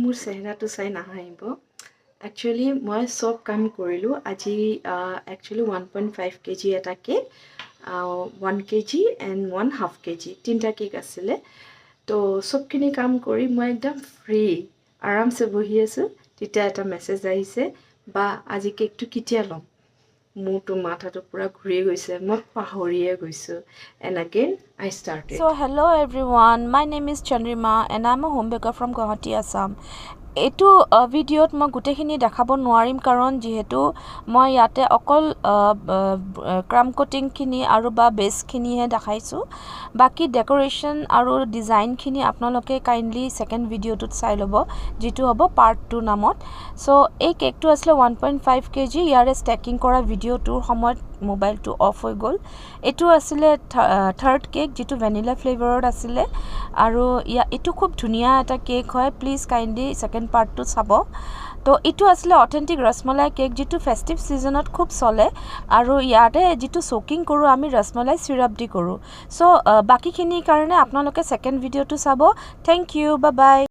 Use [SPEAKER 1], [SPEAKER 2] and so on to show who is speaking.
[SPEAKER 1] মোৰ চেহেৰাটো চাই নাহাঁহিব একচুৱেলি মই চব কাম কৰিলোঁ আজি একচুৱেলি 1.5 kg এটা কেক 1 kg এণ্ড 1/2 kg তিনিটা কেক আছিলে তো চবখিনি কাম কৰি মই একদম ফ্ৰী আৰামছে বহি আছোঁ তেতিয়া এটা মেছেজ আহিছে বা আজি কেকটো কেতিয়া ল'ম মোৰতো মাথাটো পুৰা ঘূৰি গৈছে মই পাহৰিয়ে গৈছোঁ and again I started.
[SPEAKER 2] So hello everyone, my name is Chandrima and I'm a home baker from Guwahati, Assam. এইটো ভিডিঅ'ত মই গোটেইখিনি দেখাব নোৱাৰিম কাৰণ যিহেতু মই ইয়াতে অকল ক্ৰাম কোটিংখিনি আৰু বা বেছখিনিহে দেখাইছোঁ বাকি ডেকোৰেশ্যন আৰু ডিজাইনখিনি আপোনালোকে কাইণ্ডলি ছেকেণ্ড ভিডিঅ'টোত চাই ল'ব যিটো হ'ব পাৰ্ট 2 নামত চ' এই কেকটো আছিলে 1.5 kg ইয়াৰে ষ্টেকিং কৰা ভিডিঅ'টোৰ সময়ত মোবাইলটো অফ হৈ গ'ল এইটো আছিলে থাৰ্ড কেক যিটো ভেনিলা ফ্লেভাৰত আছিলে আৰু এইটো খুব ধুনীয়া এটা কেক হয় প্লিজ কাইণ্ডলি ছেকেণ্ড পাৰ্টটো চাব তো এইটো আছিলে অথেণ্টিক ৰসমলাই কেক যিটো ফেষ্টিভ ছিজনত খুব চলে আৰু ইয়াতে যিটো চকিং কৰোঁ আমি ৰসমলাই চিৰাপ দি কৰোঁ চ' বাকীখিনিৰ কাৰণে আপোনালোকে ছেকেণ্ড ভিডিঅ'টো চাব থেংক ইউ বাই বাই